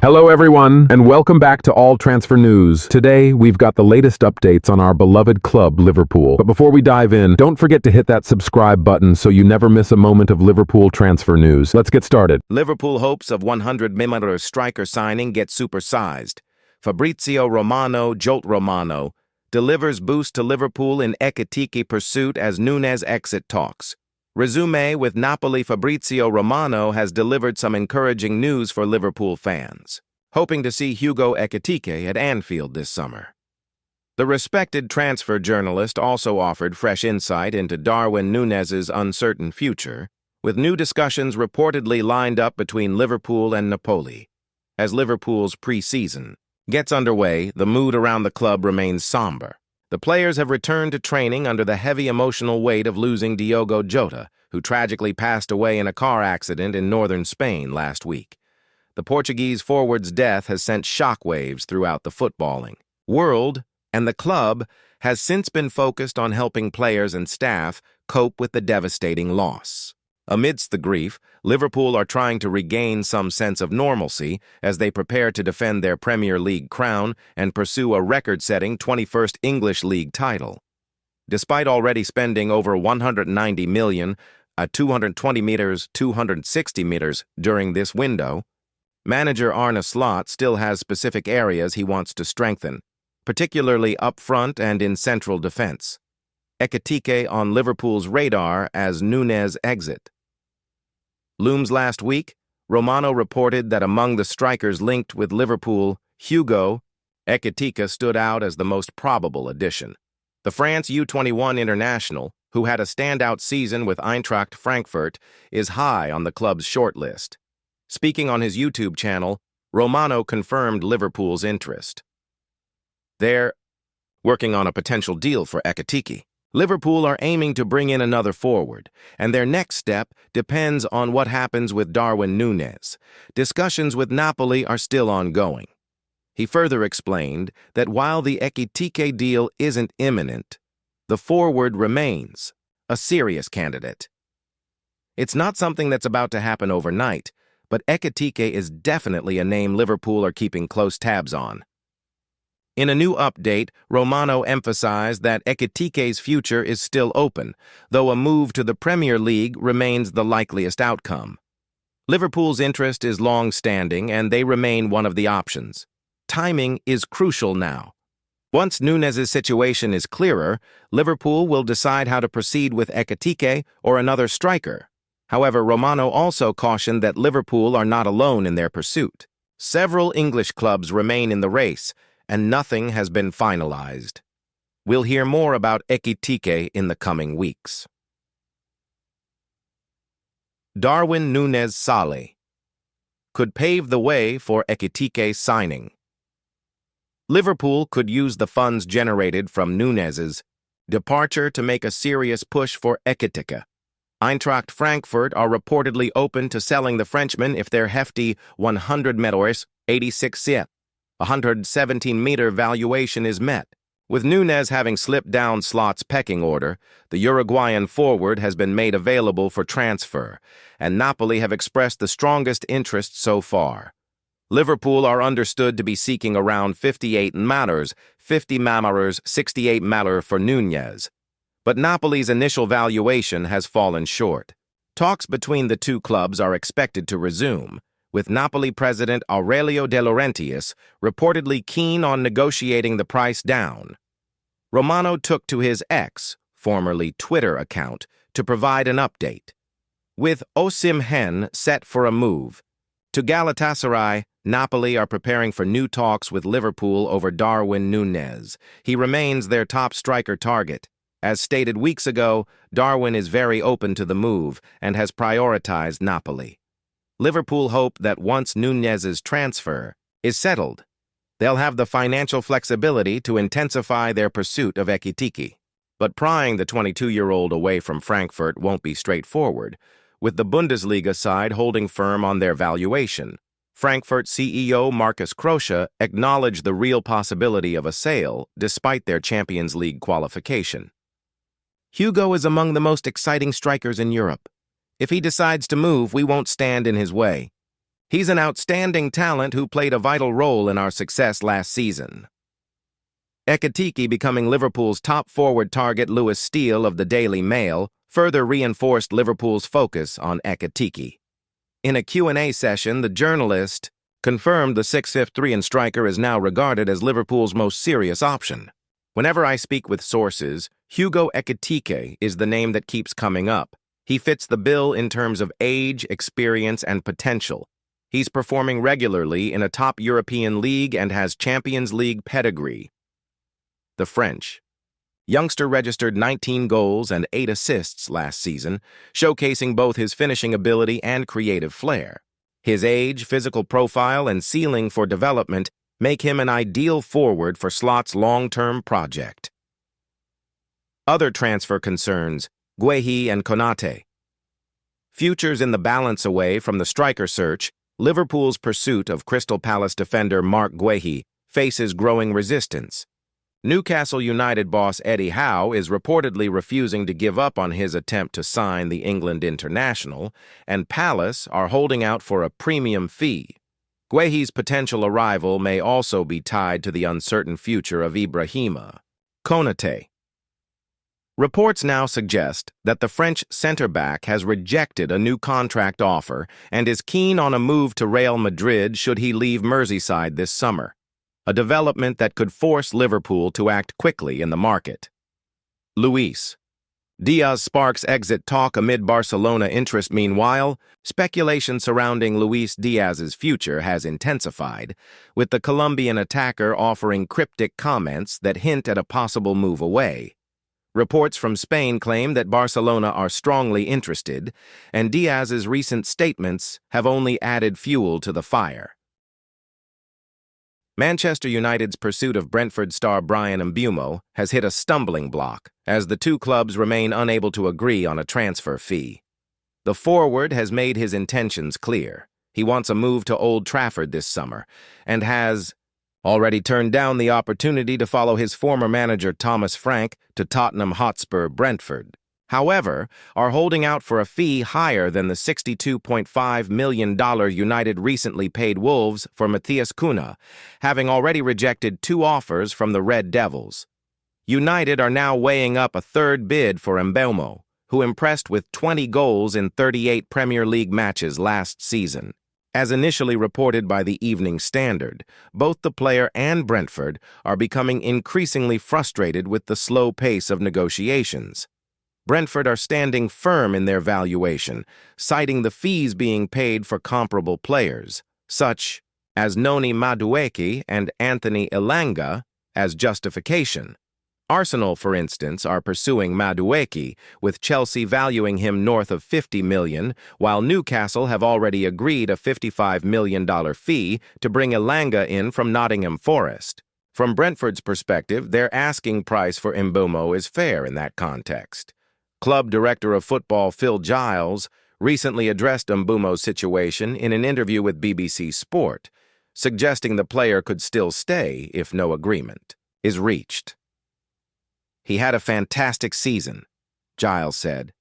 Hello everyone, and welcome back to All Transfer News. Today, we've got the latest updates on our beloved club, Liverpool. But before we dive in, don't forget to hit that subscribe button so you never miss a moment of Liverpool transfer news. Let's get started. Liverpool hopes of 100 million striker signing get supersized. Fabrizio Romano Jolt delivers boost to Liverpool in Ekitike pursuit as Nunez exit talks. Resume with Napoli. Fabrizio Romano has delivered some encouraging news for Liverpool fans, hoping to see Hugo Ekitike at Anfield this summer. The respected transfer journalist also offered fresh insight into Darwin Nunez's uncertain future, with new discussions reportedly lined up between Liverpool and Napoli. As Liverpool's pre-season gets underway, the mood around the club remains somber. The players have returned to training under the heavy emotional weight of losing Diogo Jota, who tragically passed away in a car accident in northern Spain last week. The Portuguese forward's death has sent shockwaves throughout the footballing world, and the club has since been focused on helping players and staff cope with the devastating loss. Amidst the grief, Liverpool are trying to regain some sense of normalcy as they prepare to defend their Premier League crown and pursue a record-setting 21st English League title. Despite already spending over 190 million at 220 meters, 260 meters during this window, manager Arne Slot still has specific areas he wants to strengthen, particularly up front and in central defense. Ekitike on Liverpool's radar as Nunez exit. Looms last week, Romano reported that among the strikers linked with Liverpool, Hugo Ekitike stood out as the most probable addition. The France U21 international, who had a standout season with Eintracht Frankfurt, is high on the club's shortlist. Speaking on his YouTube channel, Romano confirmed Liverpool's interest. They're working on a potential deal for Ekitike. Liverpool are aiming to bring in another forward, and their next step depends on what happens with Darwin Nunez. Discussions with Napoli are still ongoing. He further explained that while the Ekitike deal isn't imminent, the forward remains a serious candidate. It's not something that's about to happen overnight, but Ekitike is definitely a name Liverpool are keeping close tabs on. In a new update, Romano emphasized that Ekitike's future is still open, though a move to the Premier League remains the likeliest outcome. Liverpool's interest is long-standing, and they remain one of the options. Timing is crucial now. Once Nunez's situation is clearer, Liverpool will decide how to proceed with Ekitike or another striker. However, Romano also cautioned that Liverpool are not alone in their pursuit. Several English clubs remain in the race, and nothing has been finalized. We'll hear more about Ekitike in the coming weeks. Darwin Nunez could pave the way for Ekitike signing. Liverpool could use the funds generated from Nunez's departure to make a serious push for Ekitike. Eintracht Frankfurt are reportedly open to selling the Frenchman if their hefty 100 meters, 86 117-meter valuation is met. With Nunez having slipped down Slot's pecking order, the Uruguayan forward has been made available for transfer, and Napoli have expressed the strongest interest so far. Liverpool are understood to be seeking around 58 matters, 50 matters, 68 matter for Nunez. But Napoli's initial valuation has fallen short. Talks between the two clubs are expected to resume, with Napoli president Aurelio De Laurentiis reportedly keen on negotiating the price down. Romano took to his X, formerly Twitter account, to provide an update. With Osimhen set for a move to Galatasaray, Napoli are preparing for new talks with Liverpool over Darwin Nunez. He remains their top striker target. As stated weeks ago, Darwin is very open to the move and has prioritized Napoli. Liverpool hope that once Nunez's transfer is settled, they'll have the financial flexibility to intensify their pursuit of Ekitike. But prying the 22-year-old away from Frankfurt won't be straightforward, with the Bundesliga side holding firm on their valuation. Frankfurt CEO Markus Krösche acknowledged the real possibility of a sale despite their Champions League qualification. Hugo is among the most exciting strikers in Europe. If he decides to move, we won't stand in his way. He's an outstanding talent who played a vital role in our success last season. Ekitike becoming Liverpool's top forward target. Lewis Steele of the Daily Mail further reinforced Liverpool's focus on Ekitike. In a Q&A session, the journalist confirmed the 6'3" striker is now regarded as Liverpool's most serious option. Whenever I speak with sources, Hugo Ekitike is the name that keeps coming up. He fits the bill in terms of age, experience, and potential. He's performing regularly in a top European league and has Champions League pedigree. The French youngster registered 19 goals and 8 assists last season, showcasing both his finishing ability and creative flair. His age, physical profile, and ceiling for development make him an ideal forward for Slot's long-term project. Other transfer concerns: Guehi and Konate. Futures in the balance. Away from the striker search, Liverpool's pursuit of Crystal Palace defender Marc Guehi faces growing resistance. Newcastle United boss Eddie Howe is reportedly refusing to give up on his attempt to sign the England international, and Palace are holding out for a premium fee. Guehi's potential arrival may also be tied to the uncertain future of Ibrahima Konate. Reports now suggest that the French centre-back has rejected a new contract offer and is keen on a move to Real Madrid should he leave Merseyside this summer, a development that could force Liverpool to act quickly in the market. Luis Diaz sparks exit talk amid Barcelona interest. Meanwhile, speculation surrounding Luis Diaz's future has intensified, with the Colombian attacker offering cryptic comments that hint at a possible move away. Reports from Spain claim that Barcelona are strongly interested, and Diaz's recent statements have only added fuel to the fire. Manchester United's pursuit of Brentford star Bryan Mbeumo has hit a stumbling block, as the two clubs remain unable to agree on a transfer fee. The forward has made his intentions clear. He wants a move to Old Trafford this summer, and has already turned down the opportunity to follow his former manager Thomas Frank to Tottenham Hotspur Brentford. However, are holding out for a fee higher than the $62.5 million United recently paid Wolves for Matheus Cunha, having already rejected 2 offers from the Red Devils. United are now weighing up a third bid for Mbeumo, who impressed with 20 goals in 38 Premier League matches last season. As initially reported by the Evening Standard, both the player and Brentford are becoming increasingly frustrated with the slow pace of negotiations. Brentford are standing firm in their valuation, citing the fees being paid for comparable players, such as Noni Madueke and Anthony Elanga, as justification. Arsenal, for instance, are pursuing Madueke, with Chelsea valuing him north of $50 million, while Newcastle have already agreed a $55 million fee to bring Elanga in from Nottingham Forest. From Brentford's perspective, their asking price for Mbeumo is fair in that context. Club Director of Football Phil Giles recently addressed Mbeumo's situation in an interview with BBC Sport, suggesting the player could still stay if no agreement is reached. "He had a fantastic season," Giles said.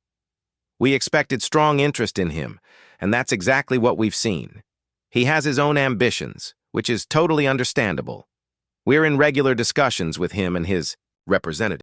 "We expected strong interest in him, and that's exactly what we've seen. He has his own ambitions, which is totally understandable. We're in regular discussions with him and his representative."